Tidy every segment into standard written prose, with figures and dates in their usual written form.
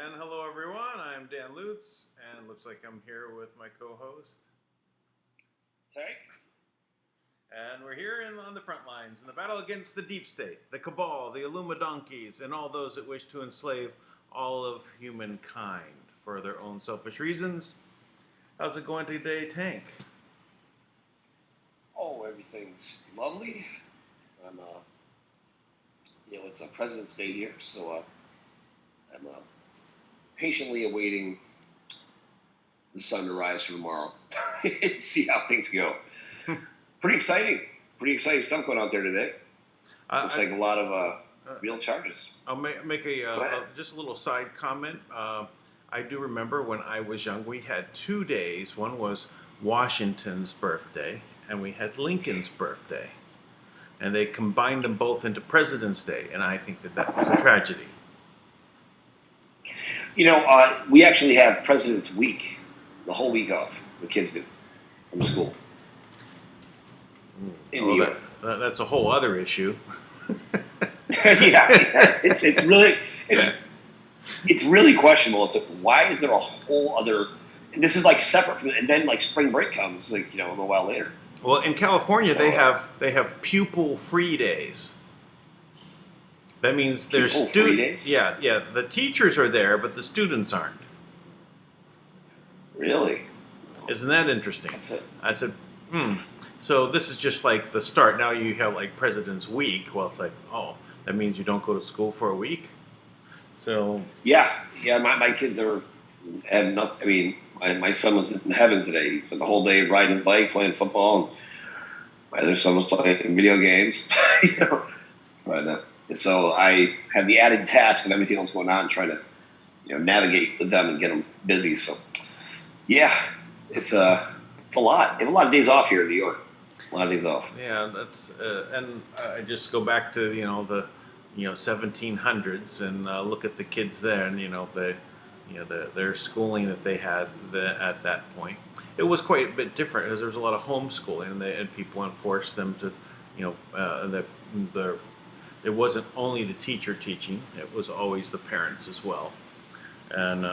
And hello, everyone. I'm Dan Lutz, and looks like I'm here with my co-host. Tank? And we're here on the front lines in the battle against the deep state, the cabal, the Illuminadonkeys, and all those that wish to enslave all of humankind for their own selfish reasons. How's it going today, Tank? Oh, everything's lovely. I'm, it's a President's Day here, so I'm patiently awaiting the sun to rise for tomorrow and see how things go. Pretty exciting stuff going out there today. Looks like a lot of real charges. I'll make just a little side comment. I do remember when I was young, we had 2 days. One was Washington's birthday, and we had Lincoln's birthday. And they combined them both into President's Day, and I think that was a tragedy. We actually have President's Week, the whole week off. The kids do from school. In New York. That's a whole other issue. yeah. It's really questionable. It's like, why is there a whole other? And this is like separate from, and then like spring break comes, like a little while later. Well, in California, they have pupil-free days. That means there's students. Yeah. The teachers are there, but the students aren't. Really? Isn't that interesting? That's it. I said, So this is just like the start. Now you have like President's Week. Well, it's like, oh, that means you don't go to school for a week. So yeah. My kids had nothing. I mean, my son was in heaven today. He spent the whole day riding his bike, playing football, and my other son was playing video games. But so I had the added task of everything else going on, trying to navigate with them and get them busy. So yeah, it's a lot. They have a lot of days off here in New York. A lot of days off. Yeah, that's and I just go back to 1700s and look at the kids there, and their schooling that they had at that point. It was quite a bit different because there was a lot of homeschooling, and people enforced them to, the it wasn't only the teacher teaching; it was always the parents as well, and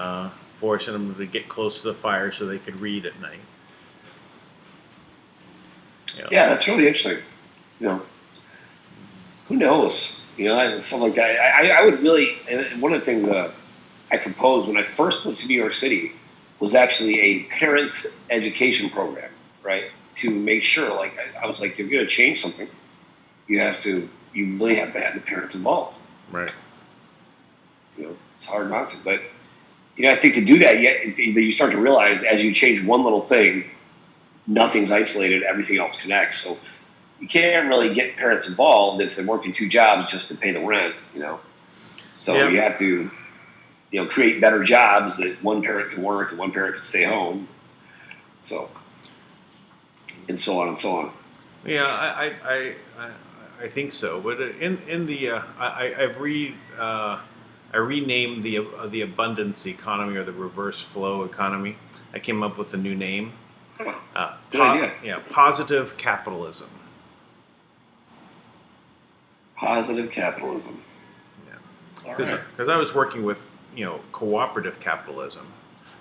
forcing them to get close to the fire so they could read at night. Yeah, that's really interesting. You know, who knows? Stuff like that. I would really, and one of the things I proposed when I first moved to New York City was actually a parents' education program, right? To make sure, like, I was like, if you're going to change something, you really have to have the parents involved. Right. It's hard not to, but I think to do that, you start to realize as you change one little thing, nothing's isolated, everything else connects. So you can't really get parents involved if they're working two jobs just to pay the rent, So Yeah. you have to, create better jobs that one parent can work and one parent can stay home. So, and so on and so on. Yeah, I think so. But in the I renamed the abundance economy, or the reverse flow economy. I came up with a new name. Good idea. Yeah, positive capitalism. Positive capitalism. Yeah, because I was working with cooperative capitalism.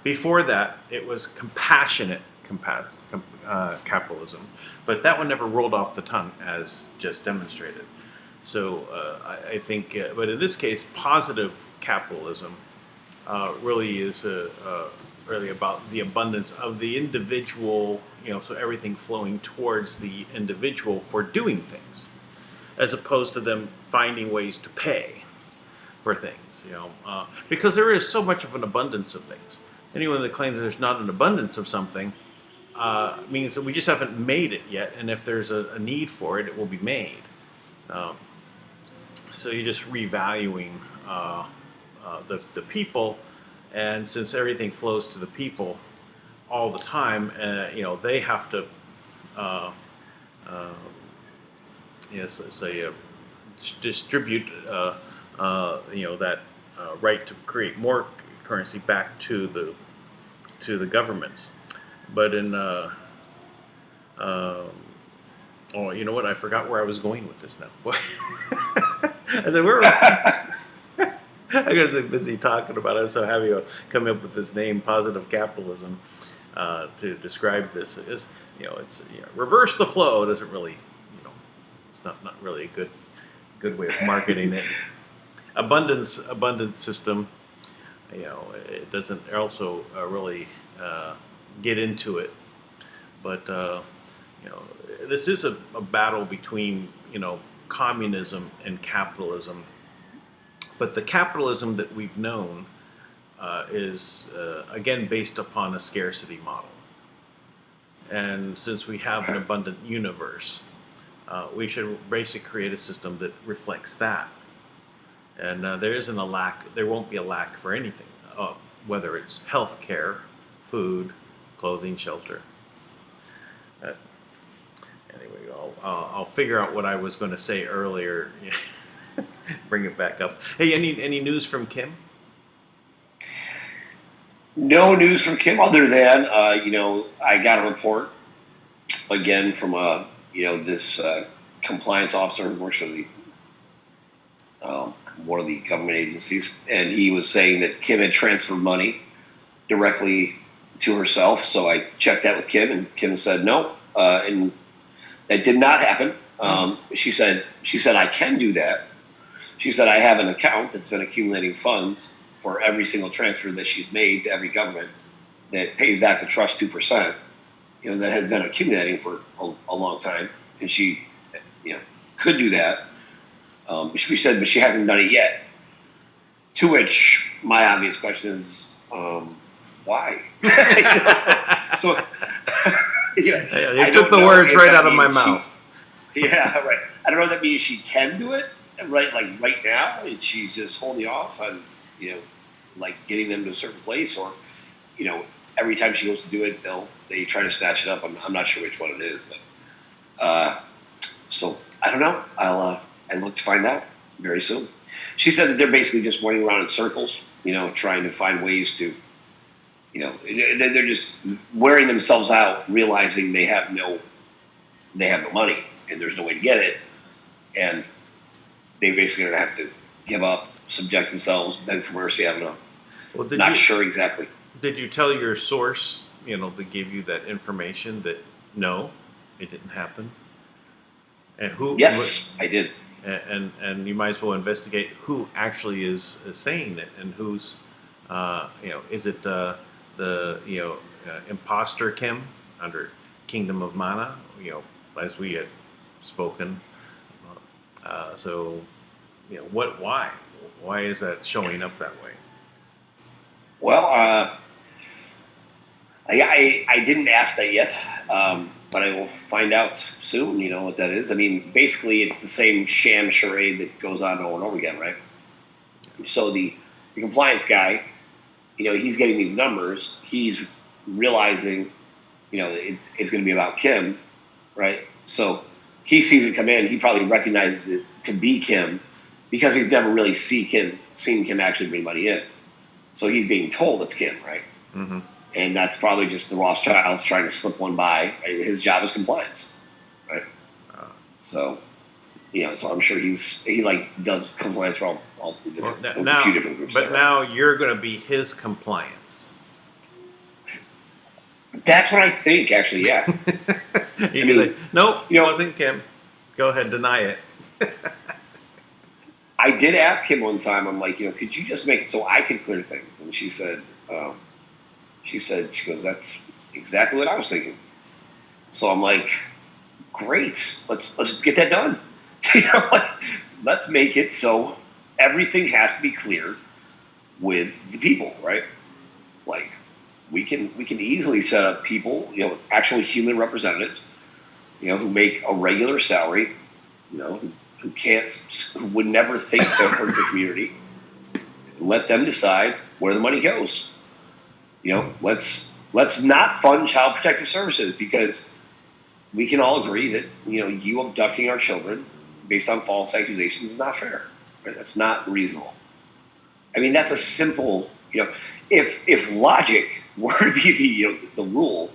Before that, it was compassionate capitalism, but that one never rolled off the tongue as just demonstrated. So I think, but in this case, positive capitalism really is really about the abundance of the individual, so everything flowing towards the individual for doing things, as opposed to them finding ways to pay for things, because there is so much of an abundance of things. Anyone that claims there's not an abundance of something means that we just haven't made it yet, and if there's a need for it, it will be made. So you're just revaluing the people, and since everything flows to the people all the time, they have to, distribute, that right to create more currency back to the governments. But in oh, you know what? I forgot where I was going with this now. I said, I got so busy talking about it. I was so happy to come up with this name, positive capitalism, to describe this. It's reverse the flow. It doesn't really, it's not really a good way of marketing it. Abundance system. It doesn't also really get into it, but this is a battle between communism and capitalism. But the capitalism that we've known is again based upon a scarcity model, and since we have an abundant universe, we should basically create a system that reflects that. And there won't be a lack for anything, whether it's health care, food, clothing, shelter. Anyway, I'll figure out what I was going to say earlier. Bring it back up. Hey, any news from Kim? No news from Kim other than, I got a report again from, this compliance officer who works for one of the government agencies, and he was saying that Kim had transferred money directly to herself. So I checked that with Kim, and Kim said no, and that did not happen. She said I can do that. She said I have an account that's been accumulating funds for every single transfer that she's made to every government that pays back the trust 2%. That has been accumulating for a long time, and she, could do that. She said, but she hasn't done it yet. To which my obvious question is, why? So you took the words right out of my mouth. Yeah, right. I don't know if that means she can do it right now, and she's just holding off on, getting them to a certain place, or, every time she goes to do it, they try to snatch it up. I'm not sure which one it is, but so I don't know. I look to find out. very soon. She said that they're basically just running around in circles, trying to find ways to, they're just wearing themselves out, realizing they have no money and there's no way to get it, and they basically are going to have to give up, subject themselves, beg for mercy. I don't know. Well, Not sure exactly. Did you tell your source, that gave you that information that no, it didn't happen? And who? Yes, I did. And you might as well investigate who actually is saying it and who's, is it the imposter Kim under Kingdom of Manna, as we had spoken. So, why is that showing up that way? Well, I didn't ask that yet, but I will find out soon. What that is. I mean, basically, it's the same sham charade that goes on over and over again, right? So the compliance guy, he's getting these numbers. He's realizing, it's going to be about Kim, right? So he sees it come in. He probably recognizes it to be Kim because he's never really seen Kim actually bring money in. So he's being told it's Kim, right? Mm-hmm. And that's probably just the Rothschilds trying to slip one by. His job is compliance, right? So I'm sure he does compliance for all two different, a few different groups. But now you're going to be his compliance. That's what I think, actually. Yeah. Nope, it wasn't Kim. Go ahead, deny it. I did ask him one time. I'm like, could you just make it so I can clear things? And she said, she goes, that's exactly what I was thinking. So I'm like, great, let's get that done. Let's make it so everything has to be clear with the people, right? Like we can easily set up people, actual human representatives, who make a regular salary, who would never think to hurt the community. Let them decide where the money goes. Let's not fund child protective services because we can all agree that you abducting our children based on false accusations is not fair. Right? That's not reasonable. I mean, that's a simple. If logic were to be the rule,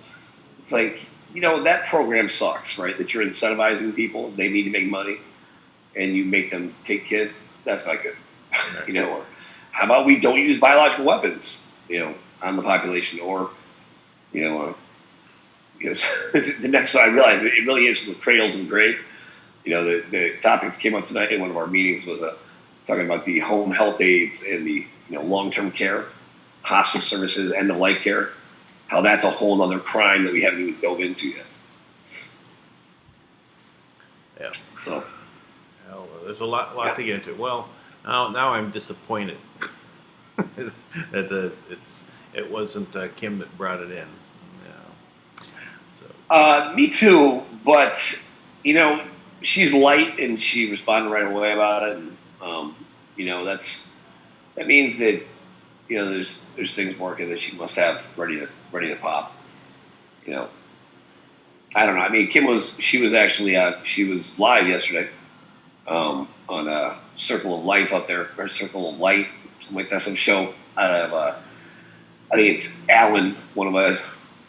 it's like that program sucks, right? That you're incentivizing people; they need to make money, and you make them take kids. That's not good. Or how about we don't use biological weapons? On the population, or the next one I realized it really is from the cradle to the grave. The topic that came up tonight in one of our meetings was talking about the home health aides and the long-term care, hospice services, end of life care. How that's a whole other crime that we haven't even dove into yet. Yeah. So. Well, there's a lot to get into. Well, now I'm disappointed that it wasn't Kim that brought it in. So. Me too, but she's light and she responded right away about it. And, that means that there's things working that she must have ready to pop. I don't know. I mean, Kim was actually she was live yesterday on Circle of Life out there, or Circle of Light, something like that, some show out of I think it's Alan, one of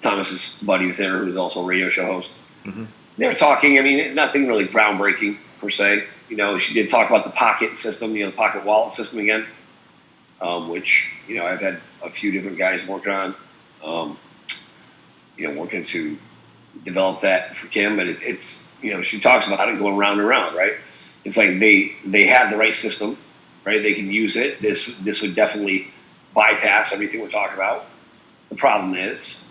Thomas's buddies there, who's also a radio show host. Mm-hmm. They're talking. I mean, nothing really groundbreaking per se. She did talk about the pocket system, the pocket wallet system again, which I've had a few different guys working on, working to develop that for Kim. But it's she talks about it going round and round, right? It's like they have the right system, right? They can use it. This would definitely bypass everything we're talking about. The problem is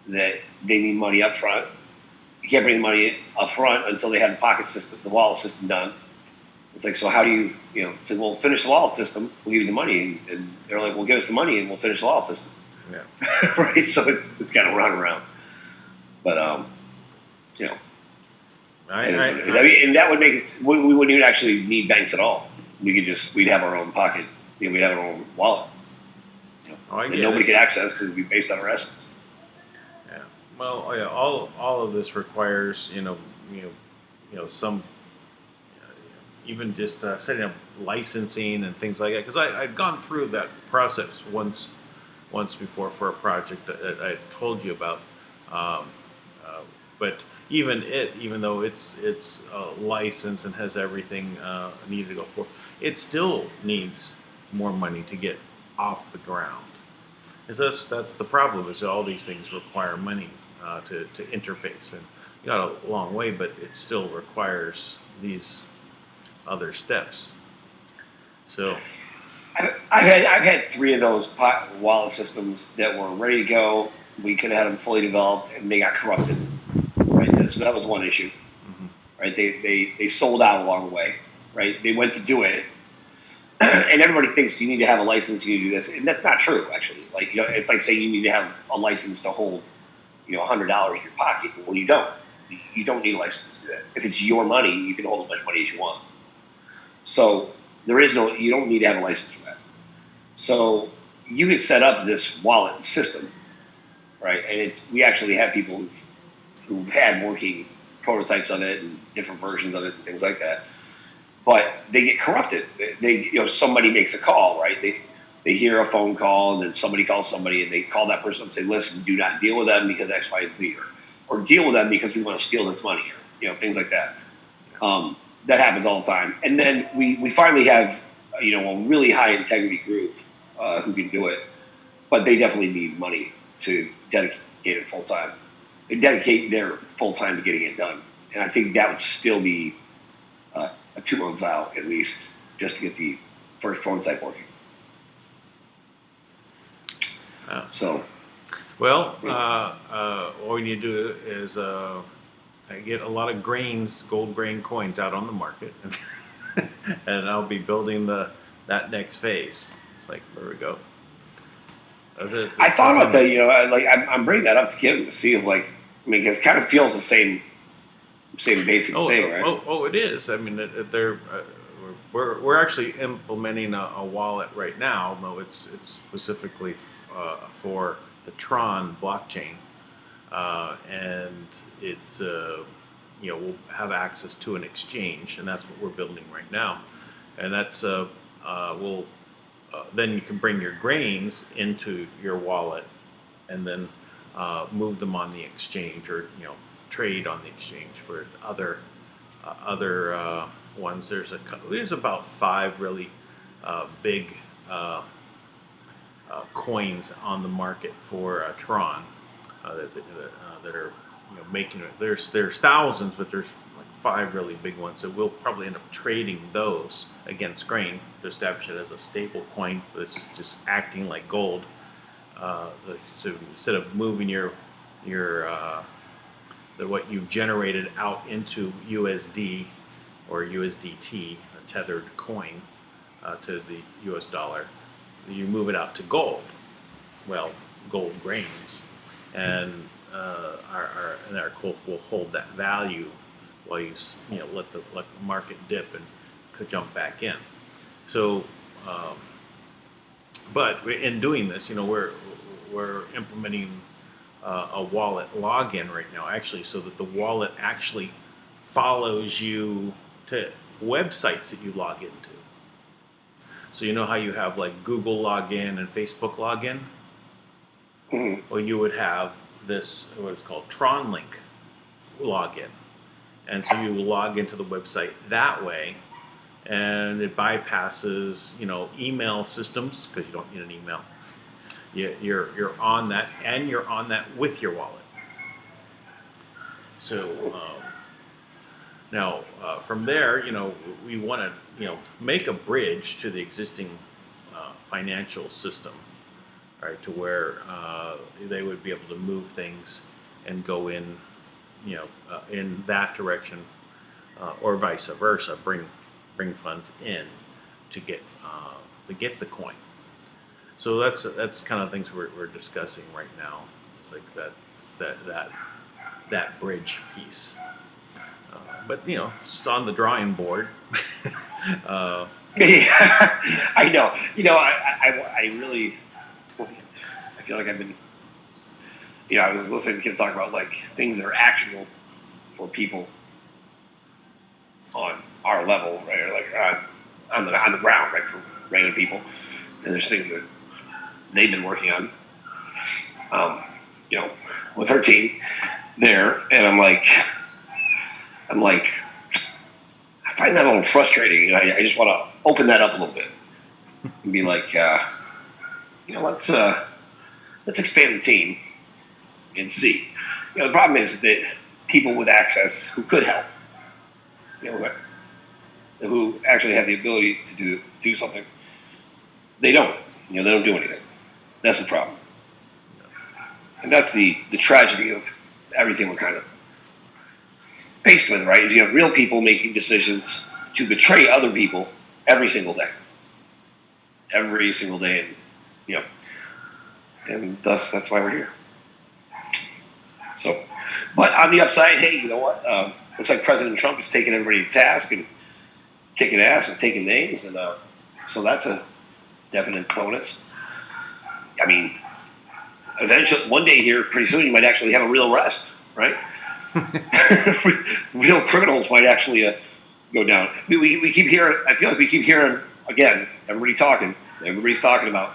that they need money up front. You can't bring the money up front until they have the pocket system, the wallet system done. It's like, so how do you say, well, finish the wallet system, we'll give you the money. And they're like, well, give us the money and we'll finish the wallet system. Yeah. Right? So it's kind of round and round. But, and that would make it, we wouldn't even actually need banks at all. We'd have our own pocket, we'd have our own wallet. And nobody could access because it'd be based on our essence. Yeah. Well, all of this requires some even just setting up licensing and things like that, because I'd gone through that process once before for a project that I told you about. Um, but even though it's licensed and has everything needed to go for, it still needs more money to get off the ground. Because that's the problem, is that all these things require money to interface, and you got a long way, but it still requires these other steps. So I've had three of those wallet systems that were ready to go. We could have had them fully developed, and they got corrupted. Right, so that was one issue. mm-hmm. Right, they sold out along the way. Right, they went to do it, and everybody thinks you need to have a license, you need to do this, and that's not true. Actually, like, you know, it's like saying you need to have a license to hold, you know, $100 in your pocket. Well, you don't. You don't need a license to do that. If it's your money, you can hold as much money as you want. So you don't need to have a license for that. So you can set up this wallet system, right? And we actually have people who've had working prototypes of it and different versions of it and things like that. But they get corrupted. Somebody makes a call, right? They hear a phone call, and then somebody calls somebody, and they call that person and say, "Listen, do not deal with them because X, Y, and Z, or deal with them because we want to steal this money," or things like that. That happens all the time. And then we finally have a really high integrity group who can do it, but they definitely need money to dedicate it full time. They dedicate their full time to getting it done, and I think that would still be 2 months out at least, just to get the first prototype working. So, well, all we need to do is get a lot of gold grain coins out on the market, and I'll be building that next phase. It's like, there we go. I thought about that. I'm bringing that up to Kim to see if, it kind of feels the same basic thing, right? Oh, it is. I mean, we're actually implementing a wallet right now. No, it's specifically for the Tron blockchain, and it's we'll have access to an exchange, and that's what we're building right now, and that's then you can bring your grains into your wallet, and then move them on the exchange, or trade on the exchange for other ones. There's about 5 really big coins on the market for Tron that are making it. There's thousands, but there's like 5 really big ones. So we'll probably end up trading those against grain to establish it as a stable coin that's just acting like gold. So instead of moving what you've generated out into USD or USDT, a tethered coin to the US dollar, you move it out to gold. Well, gold grains, and our coin will hold that value while you let the market dip and could jump back in. So, but in doing this, we're implementing a wallet login right now, actually, so that the wallet actually follows you to websites that you log into. So how you have like Google login and Facebook login? Mm-hmm. Well, you would have this, what is called Tron link login. And so you log into the website that way, and it bypasses, email systems, because you don't need an email. You're on that, and you're on that with your wallet. So now from there, we want to make a bridge to the existing financial system, right? To where they would be able to move things and go in, in that direction, or vice versa, bring funds in to get the coin. So that's kind of things we're discussing right now. It's like that bridge piece. But it's on the drawing board. Yeah, I know. I really, I feel like I've been. I was listening to Kim talk about things that are actionable for people. on our level, right? Or like on the ground, right, for regular people. And there's things that they've been working on, you know, with her team there, and I'm like, I find that a little frustrating. I just want to open that up a little bit and be like, let's expand the team and see. The problem is that people with access who could help, who actually have the ability to do something, they don't. They don't do anything. That's the problem, and that's the tragedy of everything we're kind of faced with, right? Is you have real people making decisions to betray other people every single day, and and thus that's why we're here. So, but on the upside, hey, you know what? Looks like President Trump is taking everybody to task and kicking ass and taking names, and so that's a definite bonus. I mean, eventually, one day here, pretty soon, you might actually have a real arrest, right? Real criminals might actually go down. We keep hearing. I feel like we keep hearing again. Everybody's talking about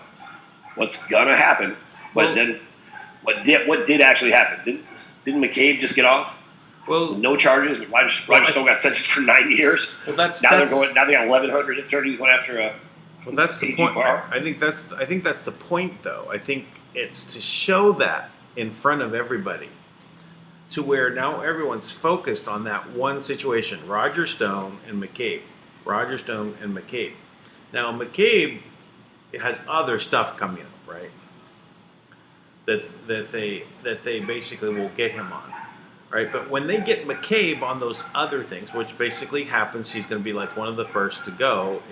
what's gonna happen. But then, what did actually happen? Didn't McCabe just get off? Well, with no charges. Roger Stone got sentenced for 9 years. Well, now they got 1,100 attorneys going after. Well, that's the point. I think that's the point, though. I think it's to show that in front of everybody, to where now everyone's focused on that one situation: Roger Stone and McCabe. Roger Stone and McCabe. Now McCabe has other stuff coming up, right? That they basically will get him on, right? But when they get McCabe on those other things, which basically happens, he's going to be like one of the first to go,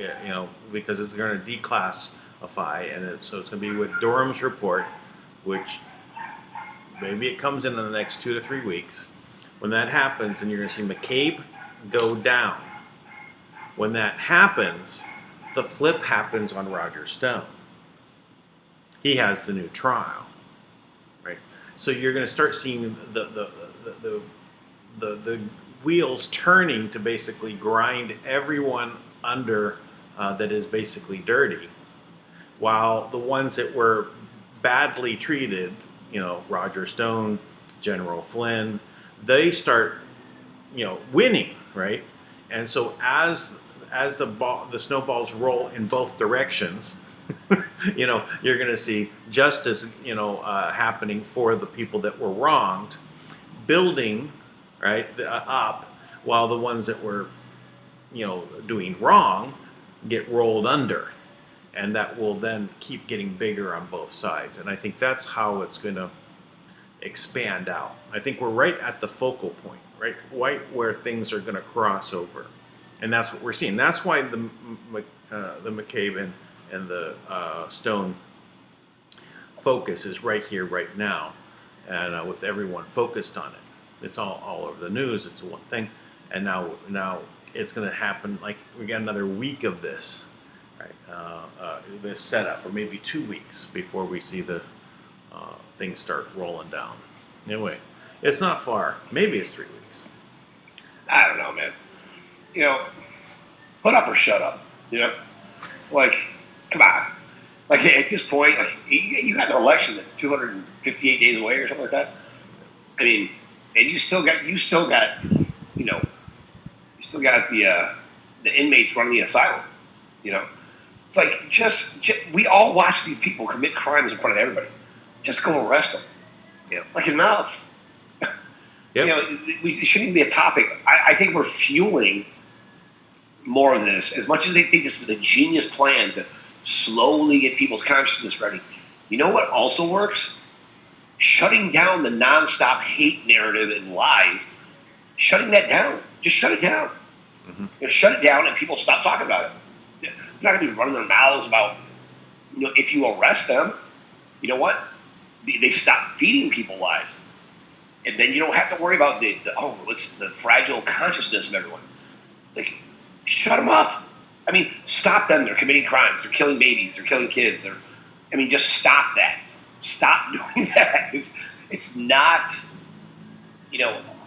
because it's going to declassify, and so it's going to be with Durham's report, which maybe it comes in the next 2 to 3 weeks. When that happens, and you're going to see McCabe go down. When that happens, the flip happens on Roger Stone. He has the new trial, right? So you're going to start seeing the wheels turning to basically grind everyone under that is basically dirty, while the ones that were badly treated, Roger Stone, General Flynn, they start, winning, right? And so as the snowballs roll in both directions, you're going to see justice, happening for the people that were wronged, building, right, up, while the ones that were, doing wrong get rolled under. And that will then keep getting bigger on both sides. And I think that's how it's going to expand out. I think we're right at the focal point, right where things are going to cross over. And that's what we're seeing. That's why the McCabe and the Stone focus is right here, right now, and with everyone focused on it. It's all over the news. It's one thing, and now it's going to happen. Like we got another week of this, right? This setup, or maybe 2 weeks before we see the things start rolling down. Anyway, it's not far. Maybe it's 3 weeks. I don't know, man. Put up or shut up. Like, come on. Like at this point, like you got an election that's 258 days away or something like that. I mean, and you still got the inmates running the asylum. It's like just we all watch these people commit crimes in front of everybody. Just go arrest them. Like enough. Yep. It shouldn't be a topic. I think we're fueling more of this. As much as they think this is a genius plan to slowly get people's consciousness ready. You know what also works? Shutting down the nonstop hate narrative and lies. Shutting that down. Just shut it down. Mm-hmm. Shut it down and people stop talking about it. They're not going to be running their mouths about, if you arrest them, you know what? They stop feeding people lies. And then you don't have to worry about the fragile consciousness of everyone. It's like, shut them up. I mean, stop them. They're committing crimes. They're killing babies. They're killing kids. Just stop that. Stop doing that. It's not,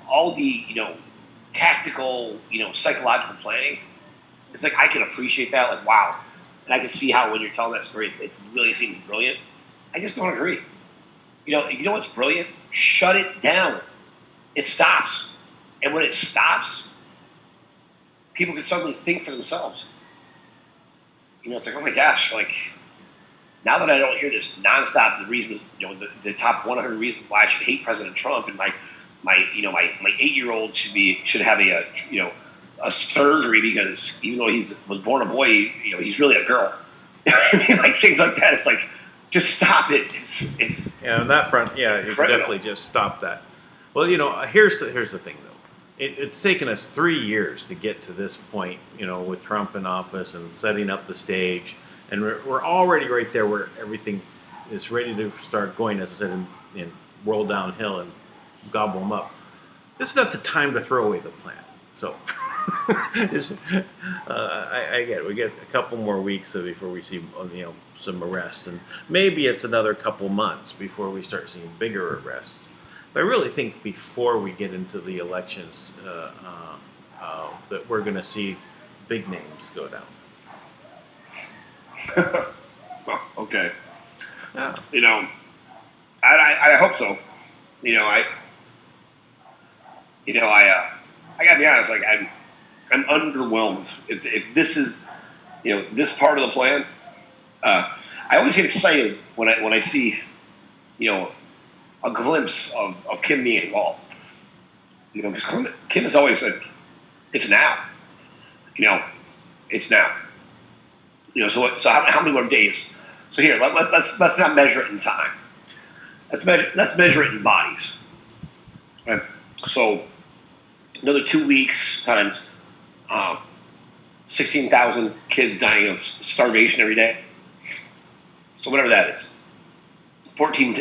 all the, tactical, psychological planning. It's like I can appreciate that, like wow, and I can see how when you're telling that story, it really seems brilliant. I just don't agree. You know what's brilliant? Shut it down. It stops, and when it stops, people can suddenly think for themselves. It's like, oh my gosh, like now that I don't hear this nonstop, the reason, the top 100 reasons why I should hate President Trump, and my 8-year-old should have a surgery because even though he was born a boy, he's really a girl. Like things like that. It's like, just stop it. It's on that front, you can definitely just stop that. Well, here's the thing though. It's taken us 3 years to get to this point, with Trump in office and setting up the stage, and we're already right there where everything is ready to start going, as I said, and roll downhill and gobble them up. This is not the time to throw away the plan. So, I get it. We get a couple more weeks before we see some arrests, and maybe it's another couple months before we start seeing bigger arrests. But I really think before we get into the elections, that we're going to see big names go down. Well, okay. Yeah. I hope so. I gotta be honest. Like I'm underwhelmed. If this is, this part of the plan, I always get excited when I see, a glimpse of Kim being involved. Because Kim has always said, it's now. It's now. So how many more days? So here, let's not measure it in time. Let's measure it in bodies. Right? So another 2 weeks times 16,000 kids dying of starvation every day. So whatever that is, 14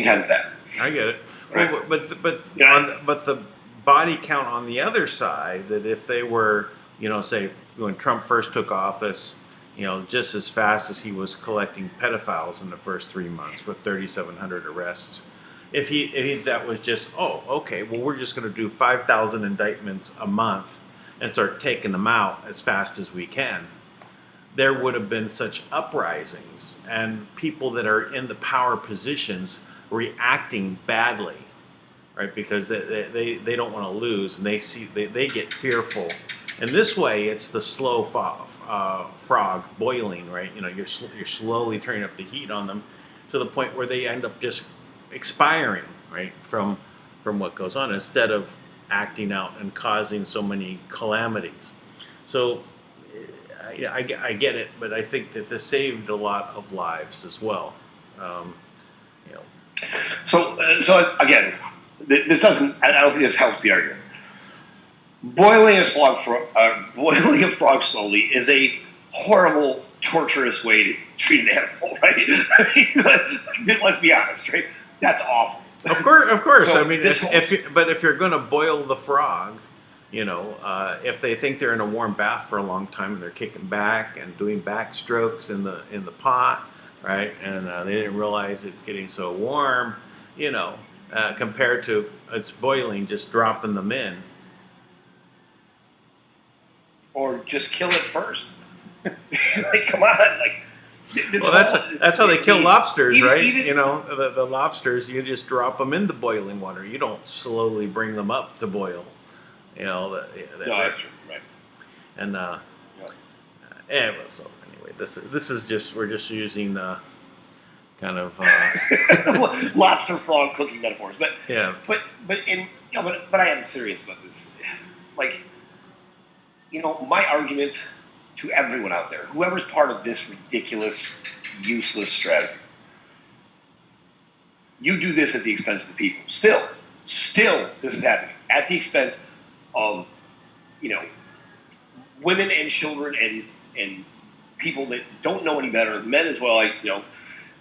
times that. I get it. Right. Well, but the body count on the other side, that if they were, say when Trump first took office, just as fast as he was collecting pedophiles in the first 3 months with 3,700 arrests, if he that was just, okay, well, we're just going to do 5,000 indictments a month and start taking them out as fast as we can, there would have been such uprisings and people that are in the power positions reacting badly, right? Because they don't want to lose, and they get fearful. And this way, it's the slow frog boiling, right? You're slowly turning up the heat on them to the point where they end up just expiring, right, from what goes on, instead of acting out and causing so many calamities. So I get it, but I think that this saved a lot of lives as well. So again, this doesn't. I don't think this helps the argument. Boiling a frog slowly is a horrible, torturous way to treat an animal, right? Let's be honest, right? That's awful. Of course. So I mean, if you're going to boil the frog, if they think they're in a warm bath for a long time and they're kicking back and doing backstrokes in the pot, right? And they didn't realize it's getting so warm, compared to it's boiling, just dropping them in. Or just kill it first. Like, come on, like. Well, that's how they kill lobsters, right? The lobsters, you just drop them in the boiling water. You don't slowly bring them up to boil. No, that's true, right? And so anyway, this is just, we're just using kind of lobster frog cooking metaphors, but yeah. But I am serious about this. Like, my argument to everyone out there, whoever's part of this ridiculous, useless strategy, you do this at the expense of the people. Still, this is happening at the expense of, women and children and people that don't know any better, men as well,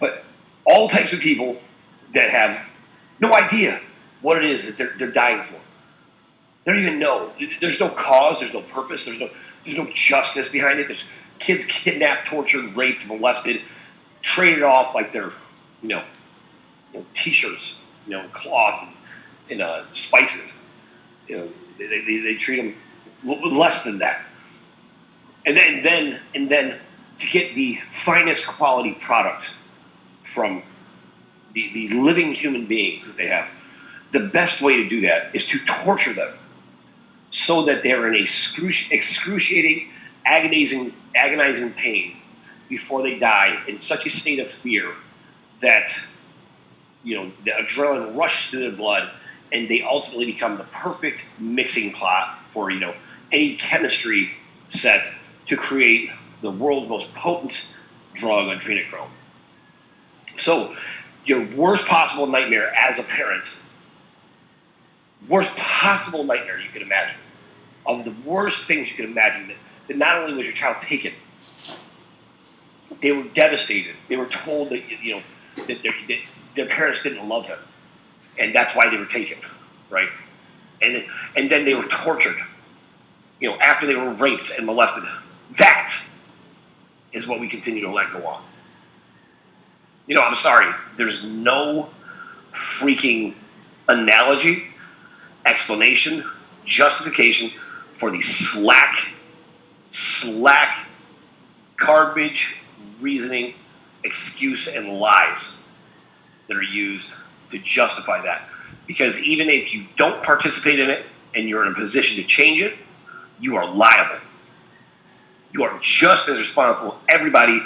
but all types of people that have no idea what it is that they're dying for. They don't even know. There's no cause. There's no purpose. There's no justice behind it. There's kids kidnapped, tortured, raped, molested, traded off like they're, t-shirts, cloth and spices. You know, they treat them less than that. And then to get the finest quality product from the living human beings that they have, the best way to do that is to torture them so that they're in a excruciating, agonizing pain before they die, in such a state of fear that the adrenaline rushes through their blood, and they ultimately become the perfect mixing pot for any chemistry set to create the world's most potent drug, adrenochrome. So your worst possible nightmare as a parent, worst possible nightmare you could imagine, of the worst things you could imagine, that not only was your child taken, they were devastated. They were told that that their parents didn't love them, and that's why they were taken, right? And then they were tortured, after they were raped and molested. That is what we continue to let go on. I'm sorry. There's no freaking analogy, explanation, justification for the slack, garbage, reasoning, excuse, and lies that are used to justify that. Because even if you don't participate in it and you're in a position to change it, you are liable. You are just as responsible. Everybody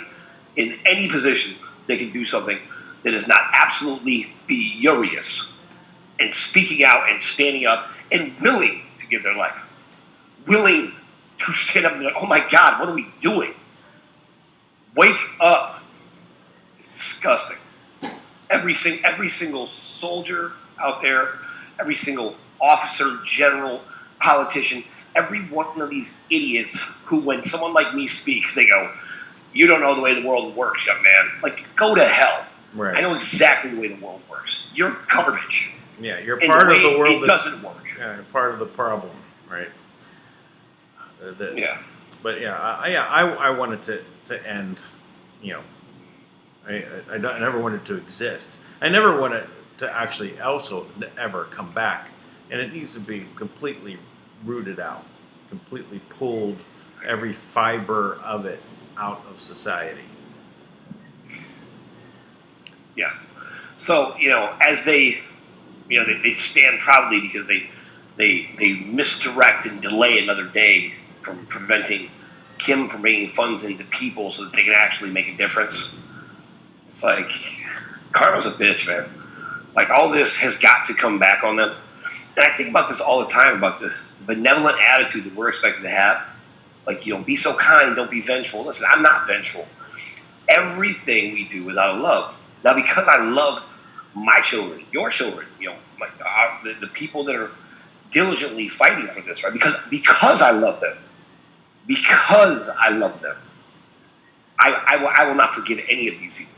in any position that can do something that is not absolutely furious and speaking out and standing up and willing to give their life. Willing to stand up and be like, oh my God, what are we doing? Wake up. It's disgusting. Every single soldier out there, every single officer, general, politician, every one of these idiots who, when someone like me speaks, they go, you don't know the way the world works, young man. Like, go to hell. Right. I know exactly the way the world works. You're garbage. Yeah, you're part of the world that doesn't work. Yeah, you're part of the problem, right? Yeah. But I wanted to end. I never wanted to exist. I never wanted to actually also ever come back, and it needs to be completely rooted out, completely pulled, every fiber of it out of society. Yeah. So as they stand proudly because they misdirect and delay another day from preventing Kim from bringing funds into people so that they can actually make a difference. It's like, karma's a bitch, man. Like, all this has got to come back on them. And I think about this all the time, about the benevolent attitude that we're expected to have. Like, be so kind, don't be vengeful. Listen, I'm not vengeful. Everything we do is out of love. Now, because I love my children, your children, the people that are diligently fighting for this, right? Because I love them. Because I love them. I will not forgive any of these people.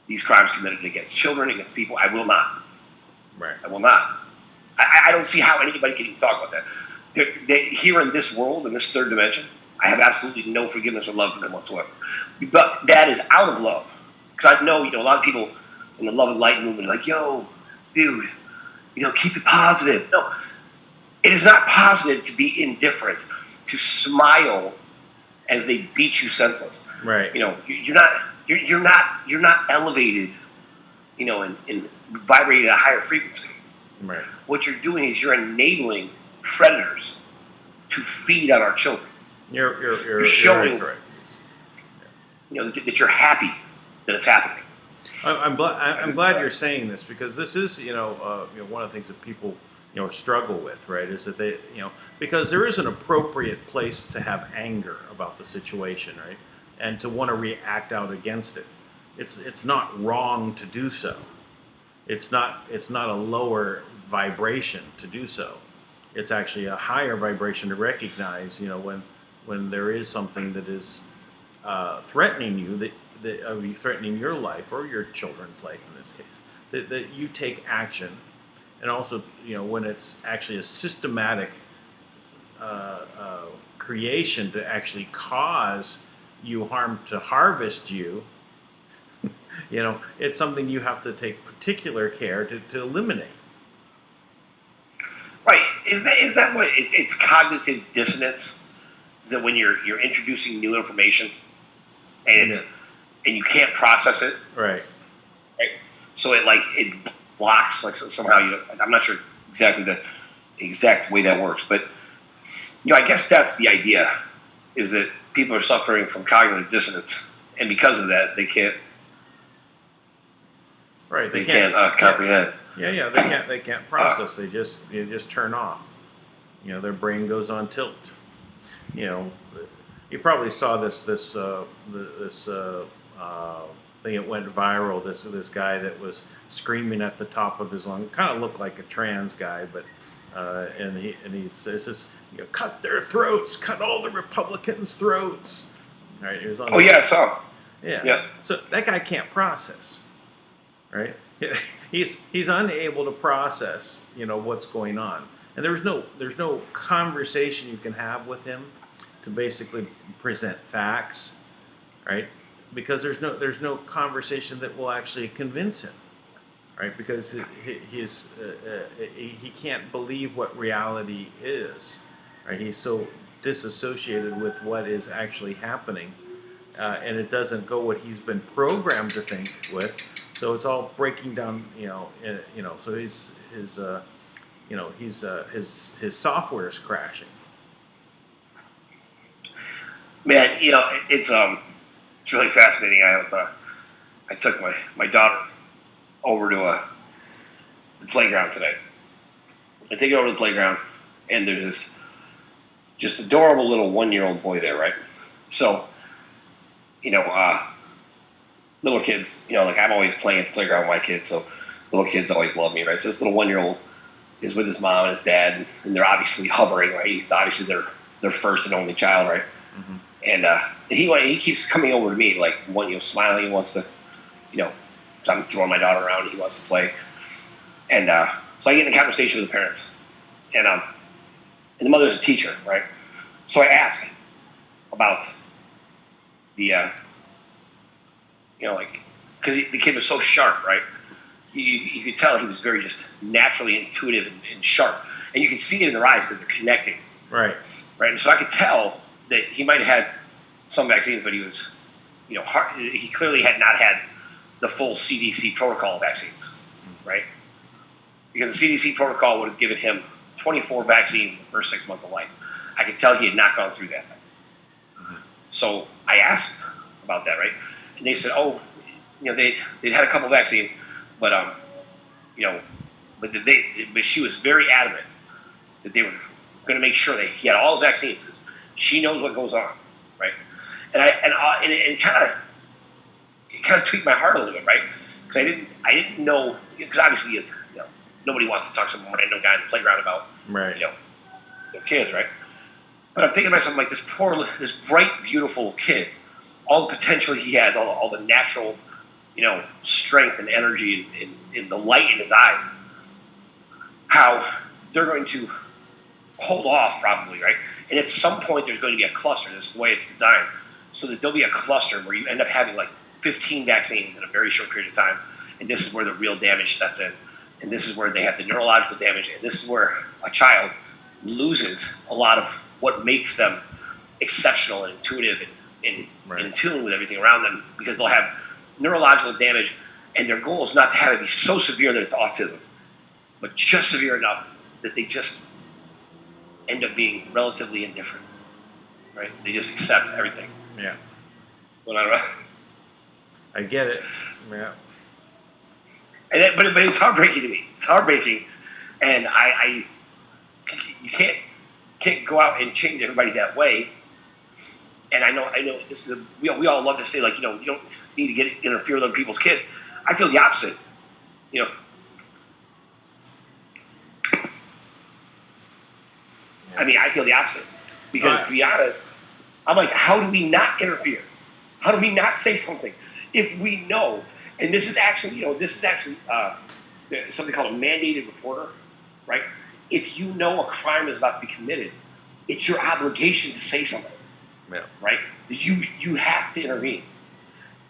These crimes committed against children, against people, I will not. Right. I will not. I don't see how anybody can even talk about that. Here in this world, in this third dimension, I have absolutely no forgiveness or love for them whatsoever. But that is out of love. Because I know, a lot of people in the love and light movement are like, yo, dude, keep it positive. No, it is not positive to be indifferent, to smile as they beat you senseless. Right. You're not elevated, and vibrating at a higher frequency. Right. What you're doing is you're enabling predators to feed on our children. You're showing, correct. that you're happy that it's happening. I'm glad you're saying this, because this is one of the things that people struggle with, right? Is that they because there is an appropriate place to have anger about the situation, right, and to want to react out against it. It's not wrong to do so. It's not a lower vibration to do so. It's actually a higher vibration to recognize when there is something that is threatening you, that threatening your life or your children's life in this case, that you take action. And also, when it's actually a systematic creation to actually cause you harm, to harvest you, it's something you have to take particular care to eliminate. Right. is that what it's cognitive dissonance? Is that when you're introducing new information and and you can't process it, right? Right. So it blocks like somehow I'm not sure exactly the exact way that works, but I guess that's the idea, is that people are suffering from cognitive dissonance, and because of that, they can't. Right. They can't comprehend. Yeah. They can't process. They just turn off. Their brain goes on tilt. You probably saw this thing that went viral. This guy that was screaming at the top of his lungs. Kind of looked like a trans guy, but and he says, cut their throats, cut all the Republicans' throats. Right? It was on. Oh yeah, I saw. Yeah. So that guy can't process. Right? He's unable to process, what's going on, and there's no conversation you can have with him to basically present facts, right? Because there's no conversation that will actually convince him, right? Because he can't believe what reality is, right? He's so disassociated with what is actually happening, and it doesn't go what he's been programmed to think with. So it's all breaking down, So his software is crashing. Man, it's really fascinating. I took my daughter over to the playground today. I take her over to the playground, and there's this just adorable little 1-year-old boy there, right? So, little kids, like I'm always playing at the playground with my kids, so little kids always love me, right? So this little 1-year-old is with his mom and his dad, and they're obviously hovering, right? He's obviously their first and only child, right? Mm-hmm. And he keeps coming over to me, like, smiling. He wants to, I'm throwing my daughter around. He wants to play. And so I get in a conversation with the parents. And the mother's a teacher, right? So I ask about the, because the kid was so sharp, right? You could tell he was very just naturally intuitive and sharp. And you can see it in their eyes because they're connecting. Right. Right. And so I could tell that he might have had some vaccines, but he was, he clearly had not had the full CDC protocol vaccines, right? Because the CDC protocol would have given him 24 vaccines in the first 6 months of life. I could tell he had not gone through that. Mm-hmm. So I asked about that, right? And they said, they'd had a couple vaccines, but but she was very adamant that they were going to make sure that he had all his vaccines. She knows what goes on, right? And it kind of tweaked my heart a little bit, right? Because I didn't know, because obviously nobody wants to talk to someone I know guy in the playground about, right? Their kids, right? But I'm thinking to myself, like, this bright, beautiful kid, all the potential he has, all the natural, strength and energy and the light in his eyes, how they're going to hold off probably, right? And at some point there's going to be a cluster. This is the way it's designed, so that there'll be a cluster where you end up having like 15 vaccines in a very short period of time, and this is where the real damage sets in, and this is where they have the neurological damage, and this is where a child loses a lot of what makes them exceptional and intuitive and in tune with everything around them, because they'll have neurological damage, and their goal is not to have it be so severe that it's autism, but just severe enough that they just end up being relatively indifferent, right? They just accept everything. Yeah. Well, I don't know. I get it. Yeah. But it's heartbreaking to me. It's heartbreaking, and you can't go out and change everybody that way. And I know this is we all love to say, like, you don't need to interfere with other people's kids. I feel the opposite. I mean, I feel the opposite, because to be honest, I'm like, how do we not interfere? How do we not say something if we know? And this is actually something called a mandated reporter, right? If you know a crime is about to be committed, it's your obligation to say something, right? You have to intervene,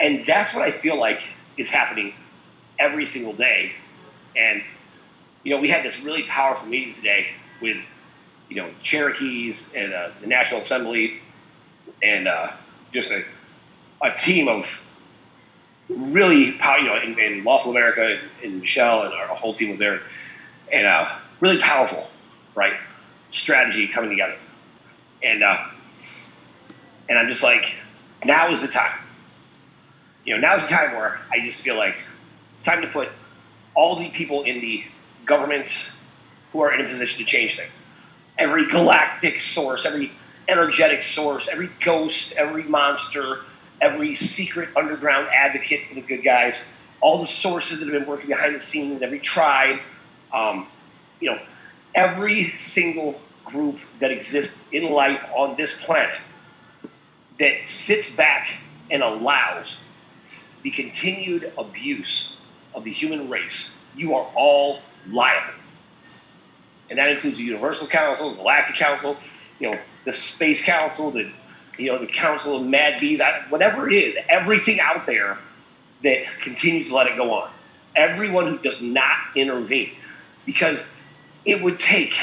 and that's what I feel like is happening every single day. And we had this really powerful meeting today with, Cherokees and the National Assembly and just a team of really, and Lawful America and Michelle and our whole team was there, and really powerful, right? Strategy coming together, and I'm just like, now is the time. Now's the time where I just feel like it's time to put all the people in the government who are in a position to change things. Every galactic source, every energetic source, every ghost, every monster, every secret underground advocate for the good guys, all the sources that have been working behind the scenes, every tribe, every single group that exists in life on this planet that sits back and allows the continued abuse of the human race, you are all liable. And that includes the Universal Council, the Galactic Council, the Space Council, the Council of Mad Bees, whatever it is, everything out there that continues to let it go on. Everyone who does not intervene. Because it would take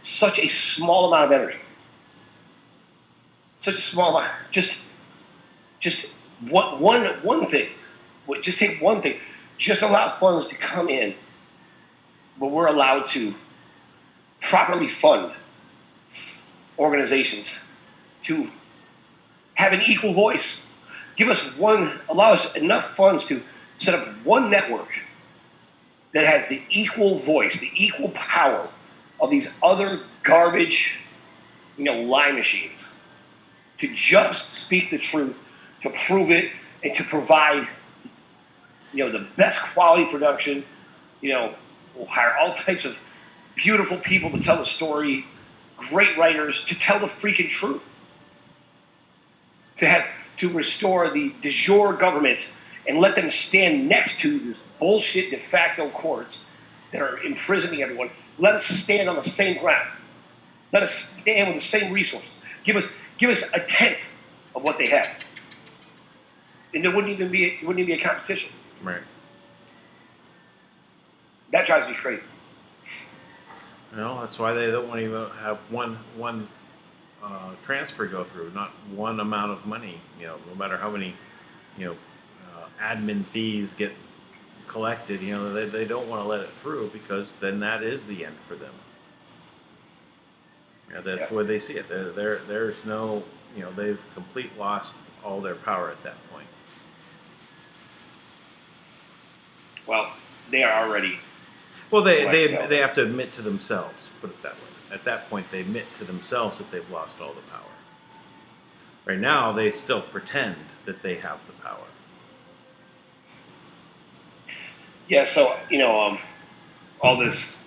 such a small amount of energy. Such a small amount. Just one thing. Just take one thing. Just allow funds to come in, but we're allowed to properly fund organizations to have an equal voice. Allow us enough funds to set up one network that has the equal voice, the equal power of these other garbage, lie machines, to just speak the truth, to prove it, and to provide, the best quality production. We'll hire all types of beautiful people to tell the story, great writers to tell the freaking truth, to restore the de jure government and let them stand next to this bullshit de facto courts that are imprisoning everyone. Let us stand on the same ground. Let us stand with the same resources. Give us a tenth of what they have, and there wouldn't even be a competition. Right. That drives me crazy. That's why they don't want to even have one transfer go through, not one amount of money. No matter how many, admin fees get collected, they don't want to let it through, because then that is the end for them. That's where they see it. There's no, they've completely lost all their power at that point. Well, they are already. Well, they have to admit to themselves, put it that way. At that point, they admit to themselves that they've lost all the power. Right now, they still pretend that they have the power. Yeah, so all this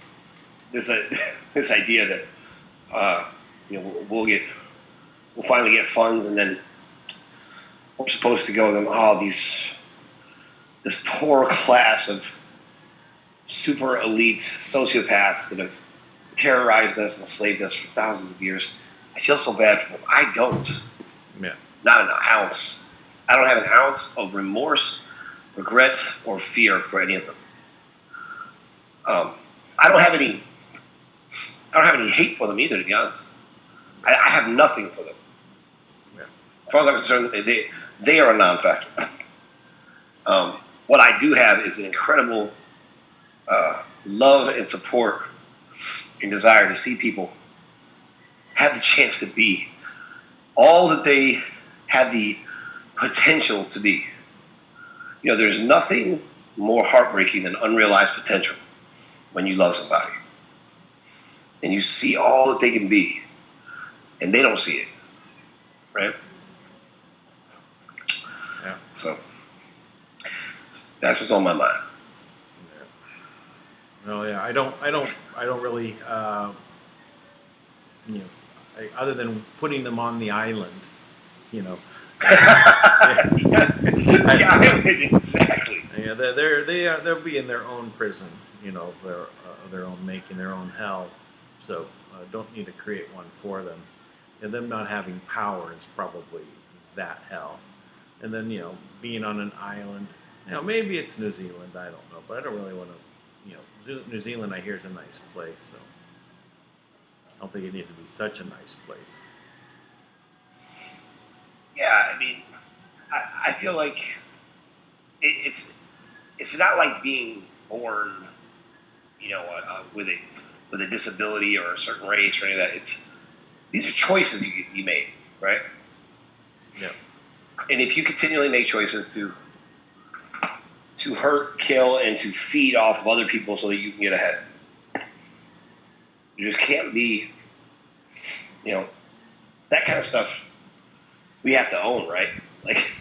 idea that we'll finally get funds, and then we're supposed to go to them. This poor class of super elite sociopaths that have terrorized us and enslaved us for thousands of years. I feel so bad for them. I don't. Yeah. Not an ounce. I don't have an ounce of remorse, regret, or fear for any of them. I don't have any hate for them either, to be honest. I have nothing for them. Yeah. As far as I'm concerned, they are a non-factor. What I do have is an incredible love and support and desire to see people have the chance to be all that they have the potential to be. There's nothing more heartbreaking than unrealized potential when you love somebody and you see all that they can be and they don't see it, right? Yeah. So that's what's on my mind. Well, yeah, I don't really, other than putting them on the island, Exactly. Yeah, they'll be in their own prison, their own making their own hell. So don't need to create one for them. And them not having power is probably that hell. And then being on an island, maybe it's New Zealand, I don't know, but I don't really want to. New Zealand, I hear, is a nice place. So I don't think it needs to be such a nice place. Yeah, I mean, I feel like it's not like being born, with a disability or a certain race or any of that. These are choices you made, right? Yeah. And if you continually make choices to hurt, kill, and to feed off of other people so that you can get ahead, you just can't be, that kind of stuff. We have to own, right? Like,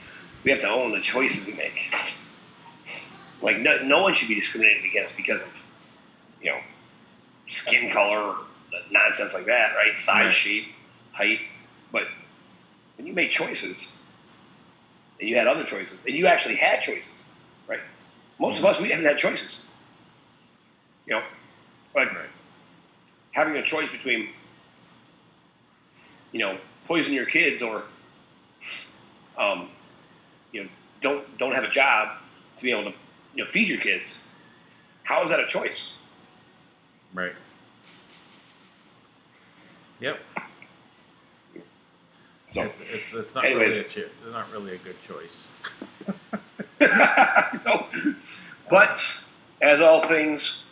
we have to own the choices we make. Like, no one should be discriminated against because of, skin color or nonsense like that, right? Size, shape, height. But when you make choices, and you had other choices, and you actually had choices, right? Most of us, we haven't had choices. But having a choice between, poison your kids or, don't have a job to be able to, feed your kids. How is that a choice? Right. Yep. So, it's not anyways. it's not really a good choice. No. But as all things,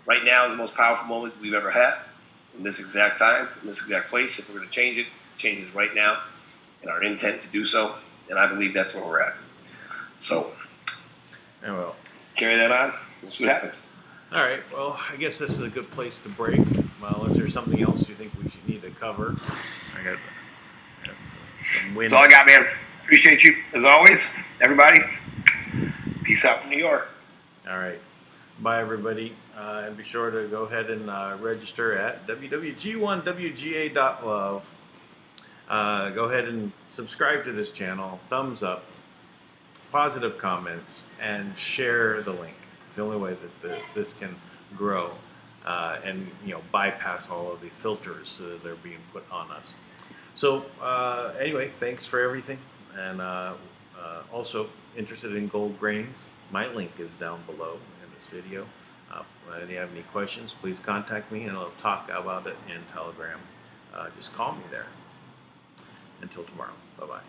right now is the most powerful moment we've ever had in this exact time, in this exact place. If we're going to change it, change it right now, and our intent to do so. And I believe that's where we're at. So, And well, carry that on. We'll see what happens. all right. Well, I guess this is a good place to break. Well, is there something else you think we should need to cover? I got some wind. That's all I got, man. Appreciate you as always, everybody. Peace out from New York. All right. Bye, everybody. And be sure to go ahead and register at wwg1wga.love. Go ahead and subscribe to this channel. Thumbs up, positive comments, and share the link. It's the only way that this can grow and bypass all of the filters that are being put on us. So anyway, thanks for everything. And also interested in gold grains, my link is down below in this video. If you have any questions, please contact me and I'll talk about it in Telegram. Just call me there. Until tomorrow. Bye-bye.